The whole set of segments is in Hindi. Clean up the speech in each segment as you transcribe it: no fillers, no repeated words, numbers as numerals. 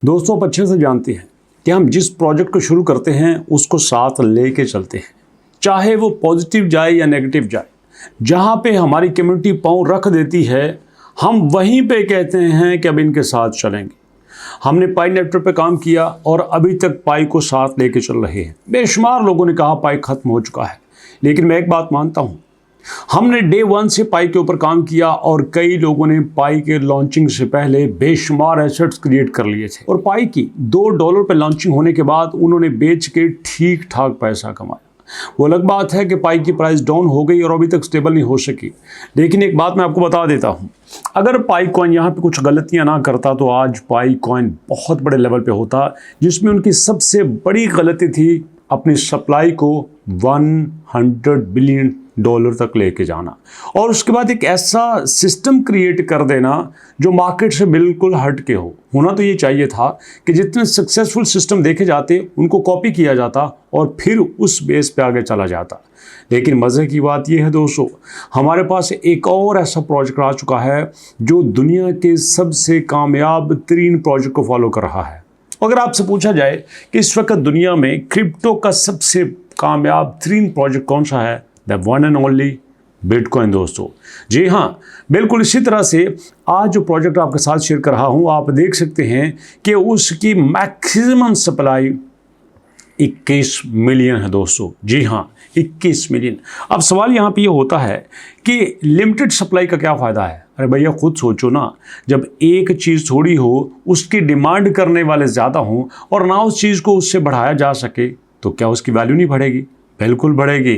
दोस्तों, आप अच्छे से जानते हैं कि हम जिस प्रोजेक्ट को शुरू करते हैं उसको साथ लेके चलते हैं, चाहे वो पॉजिटिव जाए या नेगेटिव जाए। जहाँ पे हमारी कम्युनिटी पाँव रख देती है, हम वहीं पे कहते हैं कि अब इनके साथ चलेंगे। हमने पाई नेटवर्क पे काम किया और अभी तक पाई को साथ लेके चल रहे हैं। बेशुमार लोगों ने कहा पाई खत्म हो चुका है, लेकिन मैं एक बात मानता हूँ, हमने डे 1 से पाई के ऊपर काम किया और कई लोगों ने पाई के लॉन्चिंग से पहले बेशुमार एसेट्स क्रिएट कर लिए थे और पाई की $2 पे लॉन्चिंग होने के बाद उन्होंने बेच के ठीक ठाक पैसा कमाया। वो अलग बात है कि पाई की प्राइस डाउन हो गई और अभी तक स्टेबल नहीं हो सकी। लेकिन एक बात मैं आपको बता देता हूँ, अगर पाई कॉइन यहाँ पे कुछ गलतियाँ ना करता तो आज पाई कॉइन बहुत बड़े लेवल पे होता, जिसमें उनकी सबसे बड़ी गलती थी अपनी सप्लाई को $100 बिलियन तक लेके जाना और उसके बाद एक ऐसा सिस्टम क्रिएट कर देना जो मार्केट से बिल्कुल हट के हो। होना तो ये चाहिए था कि जितने सक्सेसफुल सिस्टम देखे जाते उनको कॉपी किया जाता और फिर उस बेस पे आगे चला जाता। लेकिन मज़े की बात यह है दोस्तों, हमारे पास एक और ऐसा प्रोजेक्ट आ चुका है जो दुनिया के सबसे कामयाब तरीन प्रोजेक्ट को फॉलो कर रहा है। अगर आपसे पूछा जाए कि इस वक्त दुनिया में क्रिप्टो का सबसे कामयाब तरीन प्रोजेक्ट कौन सा है, the one and only bitcoin दोस्तों। जी हाँ, बिल्कुल इसी तरह से आज जो प्रोजेक्ट आपके साथ शेयर कर रहा हूँ, आप देख सकते हैं कि उसकी मैक्सिमम सप्लाई 21 मिलियन है दोस्तों। जी हाँ, 21 मिलियन। अब सवाल यहाँ पे ये होता है कि लिमिटेड सप्लाई का क्या फ़ायदा है? अरे भैया खुद सोचो ना, जब एक चीज़ थोड़ी हो, उसकी डिमांड करने वाले ज़्यादा हों और ना उस चीज़ को उससे बढ़ाया जा सके, तो क्या उसकी वैल्यू नहीं बढ़ेगी? बिल्कुल बढ़ेगी।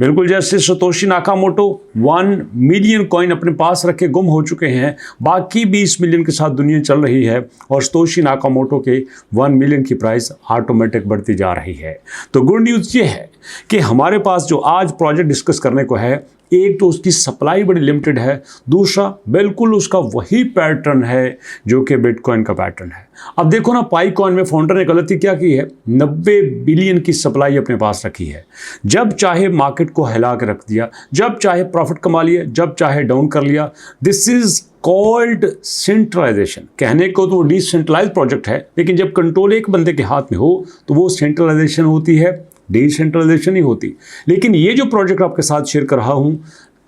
बिल्कुल जैसे सतोशी नाकामोटो 1 मिलियन कॉइन अपने पास रखे गुम हो चुके हैं, बाकी 20 मिलियन के साथ दुनिया चल रही है और सतोशी नाकामोटो के 1 मिलियन की प्राइस ऑटोमेटिक बढ़ती जा रही है। तो गुड न्यूज़ ये है कि हमारे पास जो आज प्रोजेक्ट डिस्कस करने को है, एक तो उसकी सप्लाई बड़ी लिमिटेड है, दूसरा बिल्कुल उसका वही पैटर्न है जो कि बिटकॉइन का पैटर्न है। अब देखो ना, पाई कॉइन में फाउंडर ने गलती क्या की है, 90 बिलियन की सप्लाई अपने पास रखी है। जब चाहे मार्केट को हिला के रख दिया, जब चाहे प्रॉफिट कमा लिया, जब चाहे डाउन कर लिया। This is called centralization. कहने को तो वो डिसेंट्रलाइज प्रोजेक्ट है, लेकिन जब कंट्रोल एक बंदे के हाथ में हो तो वो सेंट्रलाइजेशन होती है, डिसेंट्रलाइजेशन ही होती। लेकिन ये जो प्रोजेक्ट आपके साथ शेयर कर रहा हूं,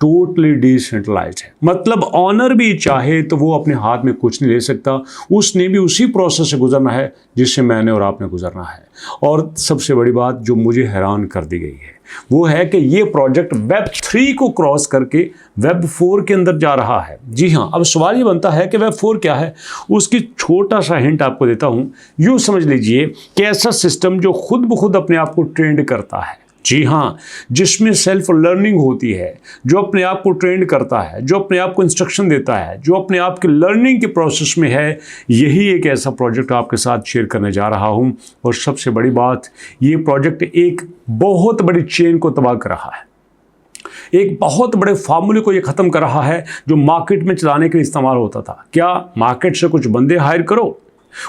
टोटली डिसेंट्रलाइज्ड है। मतलब ऑनर भी चाहे तो वो अपने हाथ में कुछ नहीं ले सकता, उसने भी उसी प्रोसेस से गुजरना है जिससे मैंने और आपने गुजरना है। और सबसे बड़ी बात जो मुझे हैरान कर दी गई है वो है कि ये प्रोजेक्ट वेब 3 को क्रॉस करके वेब 4 के अंदर जा रहा है। जी हाँ, अब सवाल ये बनता है कि वेब 4 क्या है। उसकी छोटा सा हिंट आपको देता हूँ। यूँ समझ लीजिए कि ऐसा सिस्टम जो खुद ब खुद अपने आप को ट्रेंड करता है। जी हाँ, जिसमें सेल्फ लर्निंग होती है, जो अपने आप को ट्रेंड करता है, जो अपने आप को इंस्ट्रक्शन देता है, जो अपने आप के लर्निंग के प्रोसेस में है। यही एक ऐसा प्रोजेक्ट आपके साथ शेयर करने जा रहा हूँ। और सबसे बड़ी बात, ये प्रोजेक्ट एक बहुत बड़ी चेन को तबाह कर रहा है, एक बहुत बड़े फार्मूले को ये ख़त्म कर रहा है जो मार्केट में चलाने के लिए इस्तेमाल होता था। क्या मार्केट से कुछ बंदे हायर करो,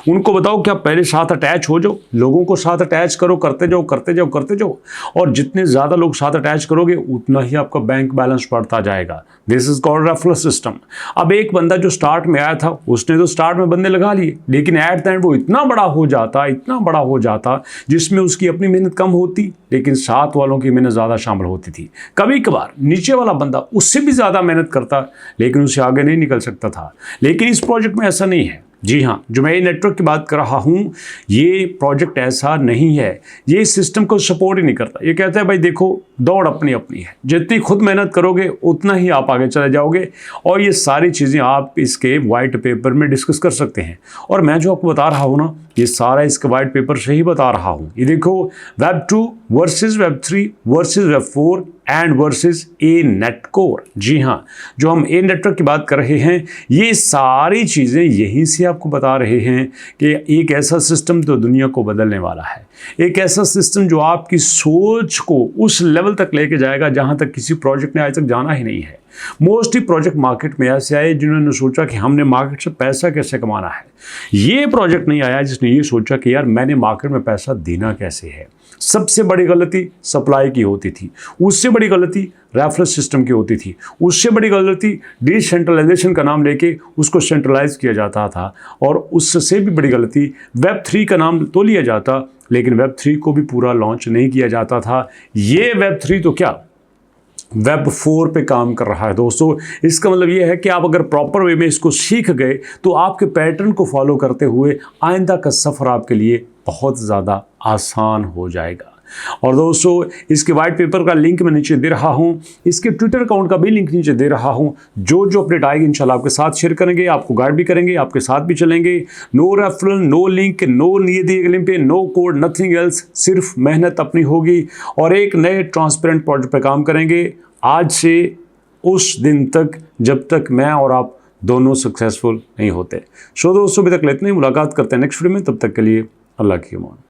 उनको बताओ क्या पहले साथ अटैच हो जाओ, लोगों को साथ अटैच करो, करते जाओ करते जाओ करते जाओ, और जितने ज़्यादा लोग साथ अटैच करोगे उतना ही आपका बैंक बैलेंस बढ़ता जाएगा। This is called referral system. अब एक बंदा जो स्टार्ट में आया था उसने तो स्टार्ट में बंदे लगा लिए, लेकिन एट द एंड वो इतना बड़ा हो जाता, इतना बड़ा हो जाता, जिसमें उसकी अपनी मेहनत कम होती लेकिन साथ वालों की मेहनत ज़्यादा शामिल होती थी। कभी कभार नीचे वाला बंदा उससे भी ज़्यादा मेहनत करता लेकिन उससे आगे नहीं निकल सकता था। लेकिन इस प्रोजेक्ट में ऐसा नहीं है। जी हाँ, जो मैं ये नेटवर्क की बात कर रहा हूँ, ये प्रोजेक्ट ऐसा नहीं है। ये सिस्टम को सपोर्ट ही नहीं करता। ये कहता है भाई देखो, दौड़ अपनी अपनी है, जितनी खुद मेहनत करोगे उतना ही आप आगे चले जाओगे। और ये सारी चीज़ें आप इसके वाइट पेपर में डिस्कस कर सकते हैं। और मैं जो आपको बता रहा हूँ ना, ये सारा इसके वाइट पेपर से ही बता रहा हूँ। ये देखो, web 2 versus web 3 versus web 4 and versus a Netcore. जी हाँ, जो हम ए नेटवर्क की बात कर रहे हैं, ये सारी चीज़ें यहीं से आपको बता रहे हैं कि एक ऐसा सिस्टम तो दुनिया को बदलने वाला है, एक ऐसा सिस्टम जो आपकी सोच को उस लेवल तक लेके जाएगा जहाँ तक किसी प्रोजेक्ट ने आज तक जाना ही नहीं है। मोस्टली प्रोजेक्ट मार्केट में ऐसे आए जिन्होंने सोचा कि हमने मार्केट से पैसा कैसे कमाना है। ये प्रोजेक्ट नहीं आया जिसने ये सोचा कि यार मैंने मार्केट में पैसा देना कैसे है। सबसे बड़ी गलती सप्लाई की होती थी, उससे बड़ी गलती रेफरेंस सिस्टम की होती थी, उससे बड़ी गलती डिसेंट्रलाइजेशन का नाम लेके उसको सेंट्रलाइज किया जाता था, और उससे भी बड़ी गलती वेब 3 का नाम तो लिया जाता लेकिन वेब 3 को भी पूरा लॉन्च नहीं किया जाता था। ये वेब 3 तो क्या वेब 4 पे काम कर रहा है दोस्तों। इसका मतलब ये है कि आप अगर प्रॉपर वे में इसको सीख गए तो आपके पैटर्न को फॉलो करते हुए आइंदा का सफ़र आपके लिए बहुत ज़्यादा आसान हो जाएगा। और दोस्तों इसके वाइट पेपर का लिंक मैं नीचे दे रहा हूं, इसके ट्विटर अकाउंट का भी लिंक नीचे दे रहा हूं। जो जो अपडेट आएगी इंशाल्लाह आपके साथ शेयर करेंगे, आपको गाइड भी करेंगे, आपके साथ भी चलेंगे। No referral, no link, no दिए गए लिंक पे, नो कोड, नथिंग एल्स। सिर्फ मेहनत अपनी होगी और एक नए ट्रांसपेरेंट प्रोजेक्ट पर काम करेंगे आज से उस दिन तक जब तक मैं और आप दोनों सक्सेसफुल नहीं होते। सो दोस्तों अभी तक इतना ही, मुलाकात करते हैं नेक्स्ट वीडियो में। तब तक के लिए अल्लाह की अमान।